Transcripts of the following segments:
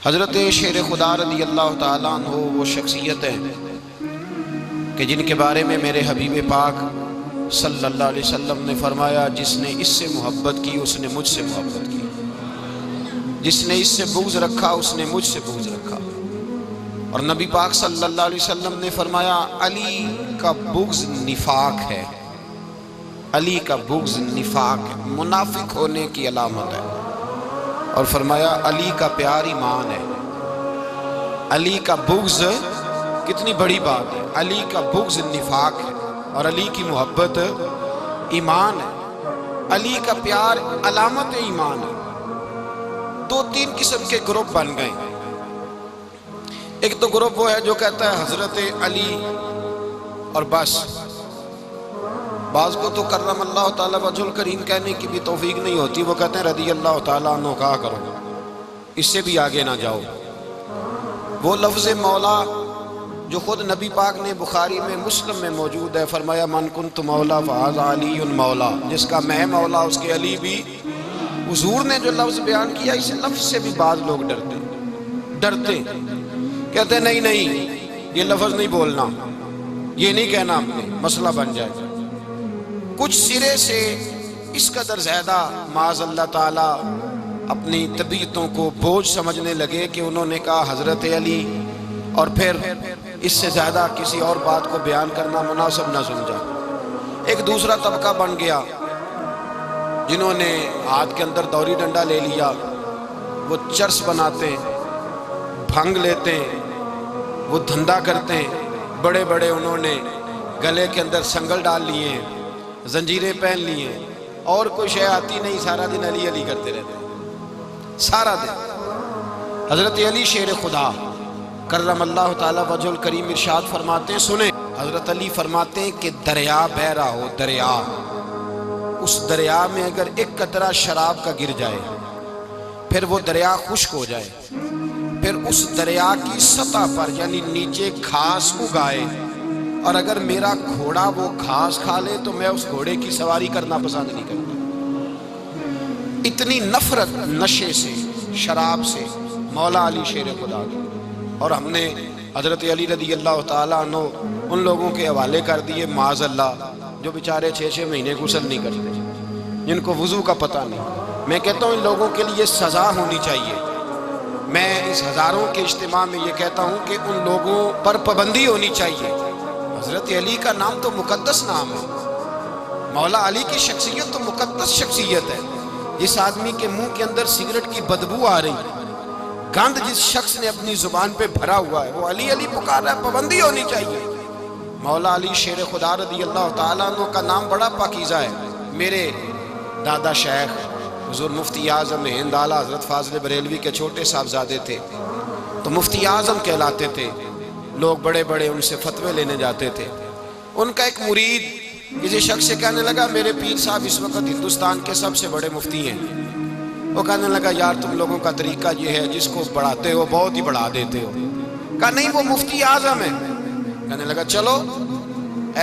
حضرت شیر خدا رضی اللہ تعالیٰ عنہ وہ شخصیت ہیں کہ جن کے بارے میں میرے حبیب پاک صلی اللہ علیہ وسلم نے فرمایا، جس نے اس سے محبت کی اس نے مجھ سے محبت کی، جس نے اس سے بغض رکھا اس نے مجھ سے بغض رکھا۔ اور نبی پاک صلی اللہ علیہ وسلم نے فرمایا علی کا بغض نفاق ہے، علی کا بغض نفاق ہے، منافق ہونے کی علامت ہے۔ اور فرمایا علی کا پیار ایمان ہے، علی کا بغض کتنی بڑی بات ہے، علی کا بغض نفاق ہے اور علی کی محبت ایمان ہے، علی کا پیار علامت ایمان ہے۔ دو تین قسم کے گروپ بن گئے۔ ایک تو گروپ وہ ہے جو کہتا ہے حضرت علی اور بس، بعض کو تو کرم اللہ تعالیٰ وجہ الکریم کہنے کی بھی توفیق نہیں ہوتی، وہ کہتے ہیں رضی اللہ تعالیٰ عنہ کہا کرو، اس سے بھی آگے نہ جاؤ۔ وہ لفظ مولا جو خود نبی پاک نے بخاری میں مسلم میں موجود ہے، فرمایا من کنت مولا فہذا علی مولا، جس کا میں مولا اس کے علی بھی۔ حضور نے جو لفظ بیان کیا اس لفظ سے بھی بعض لوگ ڈرتے کہتے ہیں نہیں یہ لفظ نہیں بولنا، یہ نہیں کہنا، ہم نے مسئلہ بن جائے۔ کچھ سرے سے اس قدر زیادہ معاذ اللہ تعالی اپنی طبیعتوں کو بوجھ سمجھنے لگے کہ انہوں نے کہا حضرت علی، اور پھر اس سے زیادہ کسی اور بات کو بیان کرنا مناسب نہ سمجھا۔ ایک دوسرا طبقہ بن گیا جنہوں نے ہاتھ کے اندر دوری ڈنڈا لے لیا، وہ چرس بناتے ہیں، بھنگ لیتے ہیں، وہ دھندا کرتے ہیں، بڑے بڑے انہوں نے گلے کے اندر سنگل ڈال لیے ہیں، زنجیریں پہن لیے ہیں، اور کوئی شے آتی نہیں، سارا دن علی علی کرتے رہتے ہیں سارا دن۔ حضرت علی شیر خدا کرم اللہ تعالیٰ وجہ الکریم ارشاد فرماتے ہیں، سنیں، حضرت علی فرماتے ہیں کہ دریا بہہ رہا ہو، دریا، اس دریا میں اگر ایک قطرہ شراب کا گر جائے، پھر وہ دریا خشک ہو جائے، پھر اس دریا کی سطح پر یعنی نیچے گھاس اگائے، اور اگر میرا گھوڑا وہ گھاس کھا لے تو میں اس گھوڑے کی سواری کرنا پسند نہیں کرتا۔ اتنی نفرت نشے سے، شراب سے مولا علی شیر خدا کی۔ اور ہم نے حضرت علی رضی اللہ تعالیٰ عنہ ان لوگوں کے حوالے کر دیے معاذ اللہ جو بیچارے 6 مہینے غسل نہیں کرتے، جن کو وضو کا پتہ نہیں۔ میں کہتا ہوں ان لوگوں کے لیے سزا ہونی چاہیے۔ میں اس ہزاروں کے اجتماع میں یہ کہتا ہوں کہ ان لوگوں پر پابندی ہونی چاہیے۔ حضرت علی کا نام تو مقدس نام ہے، مولا علی کی شخصیت تو مقدس شخصیت ہے۔ جس آدمی کے منہ کے اندر سگریٹ کی بدبو آ رہی، گند جس شخص نے اپنی زبان پہ بھرا ہوا ہے، وہ علی علی پکار رہا ہے، پابندی ہونی چاہیے۔ مولا علی شیر خدا رضی اللہ تعالیٰ عنہ کا نام بڑا پاکیزہ ہے۔ میرے دادا شیخ حضور مفتی اعظم ہند اعلیٰ حضرت فاضل بریلوی کے چھوٹے صاحبزادے تھے، تو مفتی اعظم کہلاتے تھے، لوگ بڑے بڑے ان سے فتوے لینے جاتے تھے۔ ان کا ایک مرید کسی شخص سے کہنے لگا میرے پیر صاحب اس وقت ہندوستان کے سب سے بڑے مفتی ہیں۔ وہ کہنے لگا یار تم لوگوں کا طریقہ یہ ہے، جس کو بڑھاتے ہو بہت ہی بڑھا دیتے ہو۔ کہا نہیں وہ مفتی اعظم ہے۔ کہنے لگا چلو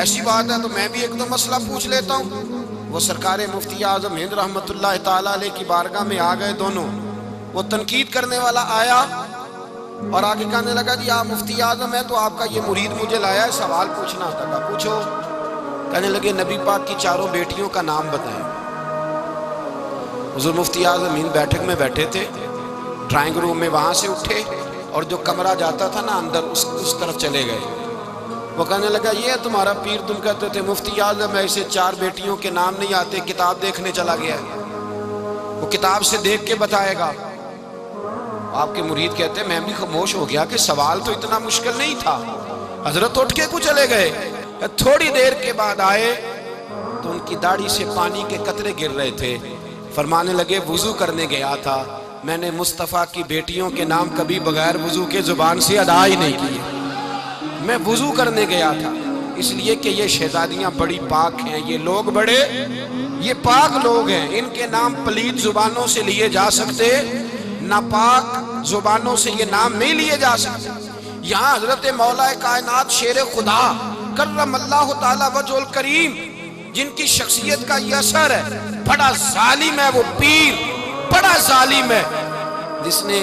ایسی بات ہے تو میں بھی ایک دو مسئلہ پوچھ لیتا ہوں۔ وہ سرکار مفتی اعظم ہند رحمت اللہ تعالیٰ علیہ کی بارگاہ میں آ گئے دونوں۔ وہ تنقید کرنے والا آیا اور آگے کہنے لگا جی آپ مفتی اعظم ہے تو آپ کا یہ مرید مجھے لایا ہے سوال پوچھنا تھا۔ کہا پوچھو۔ کہنے لگے نبی پاک کی 4 بیٹیوں کا نام بتائیں۔ حضور مفتی اعظم ہند بیٹھک میں بیٹھے تھے، ڈرائنگ روم میں، وہاں سے اٹھے اور جو کمرہ جاتا تھا نا اندر اس طرف چلے گئے۔ وہ کہنے لگا یہ ہے تمہارا پیر، تم کہتے تھے مفتی اعظم ہے، اسے 4 بیٹیوں کے نام نہیں آتے، کتاب دیکھنے چلا گیا ہے، وہ کتاب سے دیکھ کے بتائے گا۔ آپ کے مرید کہتے ہیں میں بھی خاموش ہو گیا کہ سوال تو اتنا مشکل نہیں تھا۔ حضرت اٹھ کے کو چلے گئے، تھوڑی دیر کے بعد آئے تو ان کی داڑھی سے پانی کے قطرے گر رہے تھے۔ فرمانے لگے وضو کرنے گیا تھا، میں نے مصطفیٰ کی بیٹیوں کے نام کبھی بغیر وضو کے زبان سے ادا ہی نہیں کیے، میں وضو کرنے گیا تھا، اس لیے کہ یہ شہزادیاں بڑی پاک ہیں، یہ لوگ بڑے یہ پاک لوگ ہیں، ان کے نام پلید زبانوں سے لیے جا سکتے، ناپاک زبانوں سے یہ نام نہیں لیے جا سکتے۔ یہاں حضرت مولا کائنات شیر خدا کرم اللہ تعالی وجہ الکریم جن کی شخصیت کا یہ اثر ہے، بڑا ظالم ہے وہ پیر، بڑا ظالم ہے، جس نے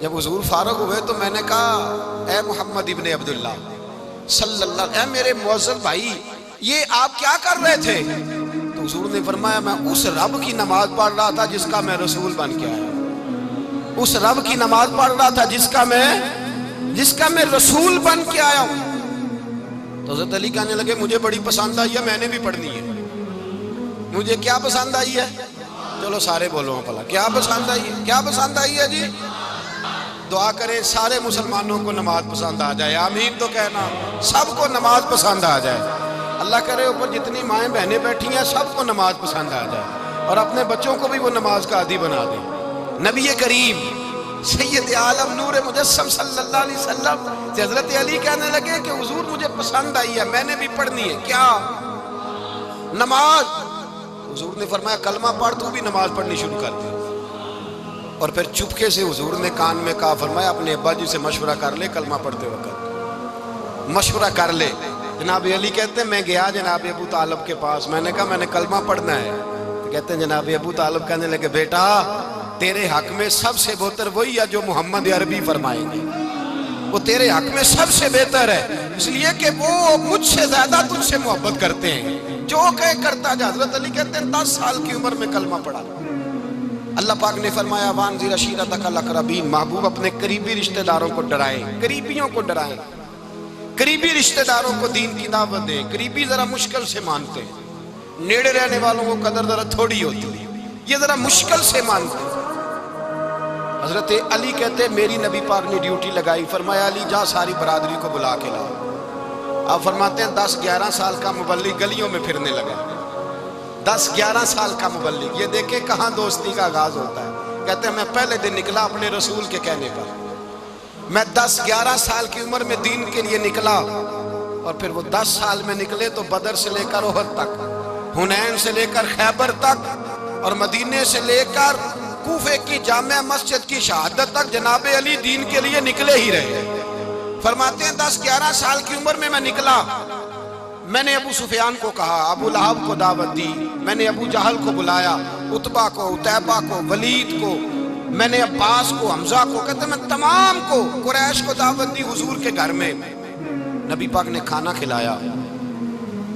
جب حضور فارغ ہوئے تو میں نے کہا اے محمد ابن عبداللہ صلی اللہ، اے میرے معزز بھائی یہ آپ کیا کر رہے تھے؟ تو حضور نے فرمایا میں اس رب کی نماز پڑھ رہا تھا جس کا میں رسول بن کے آیا ہوں، اس رب کی نماز پڑھ رہا تھا جس کا میں رسول بن کے آیا ہوں۔ تو حضرت علی کہنے لگے مجھے بڑی پسند آئی ہے، میں نے بھی پڑھنی ہے۔ مجھے کیا پسند آئی ہے؟ چلو سارے بولو پلا کیا پسند آئی ہے؟ کیا پسند آئی ہے جی؟ دعا کرے سارے مسلمانوں کو نماز پسند آ جائے، آمین تو کہنا، سب کو نماز پسند آ جائے۔ اللہ کرے اوپر جتنی مائیں بہنیں بیٹھی ہیں سب کو نماز پسند آ جائے، اور اپنے بچوں کو بھی وہ نماز کا عادی بنا دیں۔ نبی کریم سید عالم نور مجسم صلی اللہ علیہ وسلم سے حضرت علی کہنے لگے کہ حضور مجھے پسند آئی ہے، میں نے بھی پڑھنی ہے۔ کیا؟ نماز۔ حضور نے فرمایا کلمہ پڑھ، تو بھی نماز پڑھنی شروع کر دے۔ اور پھر چپکے سے حضور نے کان میں کہا، فرمایا اپنے ابا جی سے مشورہ کر لے کلمہ پڑھتے وقت، مشورہ کر لے۔ جناب علی کہتے ہیں میں گیا جناب ابو طالب کے پاس، میں نے کہا میں نے کلمہ پڑھنا ہے۔ تو کہتے ہیں جناب ابو طالب کہنے لگے بیٹا تیرے حق میں سب سے بہتر وہی ہے جو محمد عربی فرمائیں گے، وہ تیرے حق میں سب سے بہتر ہے، اس لیے کہ وہ مجھ سے زیادہ تجھ سے محبت کرتے ہیں، جو کہے کرتا جا۔ حضرت علی کہتے ہیں 10 سال کی عمر میں کلمہ پڑھا۔ اللہ پاک نے فرمایا وانذر عشیرتک الاقربین، محبوب اپنے قریبی رشتہ داروں کو ڈرائیں، قریبیوں کو ڈرائیں، قریبی رشتہ داروں کو دین کی دعوت دیں۔ قریبی ذرا مشکل سے مانتے ہیں، نیڑے رہنے والوں کو قدر ذرا تھوڑی ہوتی ہے، یہ ذرا مشکل سے مانتے ہیں۔ حضرت علی کہتے ہیں میری نبی پاک نے ڈیوٹی لگائی، فرمایا علی جا ساری برادری کو بلا کے لا۔ آپ فرماتے ہیں 10-11 سال کا مبلغ گلیوں میں پھرنے لگا، 10-11 سال کا مبلغ، یہ دیکھیں کہاں دوستی کا آغاز ہوتا ہے۔ کہتے ہیں میں پہلے دن نکلا اپنے رسول کے کہنے پر، میں 10-11 سال کی عمر میں دین کے لیے نکلا، اور پھر وہ 10 سال میں نکلے تو بدر سے لے کر احد تک، حنین سے لے کر خیبر تک، اور مدینے سے لے کر کوفے کی جامع مسجد کی شہادت تک جناب علی دین کے لیے نکلے ہی رہے۔ فرماتے ہیں 10-11 سال کی عمر میں نکلا، میں نے ابو سفیان کو کہا، ابو لہب کو دعوت دی، میں نے ابو جہل کو بلایا، عتبہ کو، عتیبہ کو، ولید کو، میں نے عباس کو، حمزہ کو، کہتے ہیں میں تمام کو، قریش کو دعوت دی حضور کے گھر میں۔ نبی پاک نے کھانا کھلایا،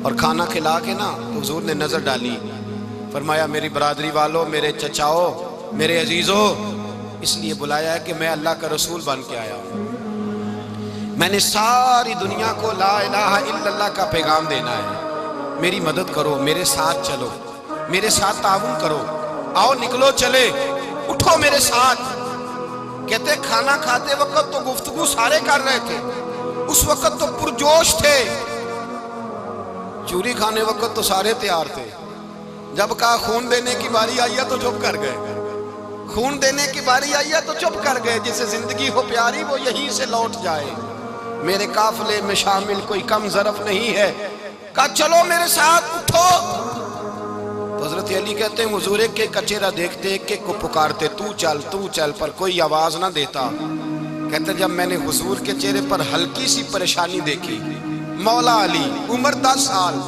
اور کھانا کھلا کے نا تو حضور نے نظر ڈالی، فرمایا میری برادری والوں، میرے چچاؤ، میرے عزیزوں، اس لیے بلایا ہے کہ میں اللہ کا رسول بن کے آیا ہوں، میں نے ساری دنیا کو لا الہ الا اللہ کا پیغام دینا ہے، میری مدد کرو، میرے ساتھ چلو، میرے ساتھ تعاون کرو، آؤ نکلو چلے، اٹھو میرے ساتھ۔ کہتے کھانا کھاتے وقت تو گفتگو سارے کر رہے تھے، اس وقت تو پرجوش تھے، چوری کھانے وقت تو سارے تیار تھے، جب کہا خون دینے کی باری آئی ہے تو چپ کر گئے، خون دینے کی باری آئی ہے تو چپ کر گئے، جسے زندگی ہو پیاری وہ یہیں سے لوٹ جائے، میرے قافلے میں شامل کوئی کم ظرف نہیں ہے، کہا چلو میرے ساتھ اٹھو۔ تو حضرت علی کہتے ہیں حضور ایک ایک کا چہرہ دیکھتے، ایک ایک کو پکارتے، تو چل، پر کوئی آواز نہ دیتا۔ کہتے جب میں نے حضور کے چہرے پر ہلکی سی پریشانی دیکھی، مولا علی عمر 10 سال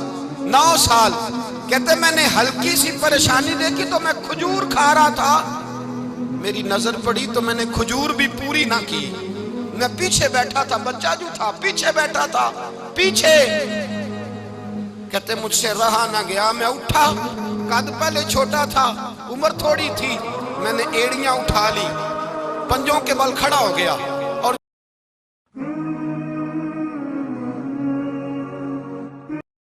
9 سال، کہتے میں نے ہلکی سی پریشانی دیکھی تو میں کھجور کھا رہا تھا، میری نظر پڑی تو میں نے کھجور بھی پوری نہ کی، میں پیچھے بیٹھا تھا، بچہ جو تھا پیچھے بیٹھا تھا، پیچھے۔ کہتے مجھ سے رہا نہ گیا، میں اٹھا، قد پہلے چھوٹا تھا، عمر تھوڑی تھی، میں نے ایڑیاں اٹھا لی، پنجوں کے بل کھڑا ہو گیا،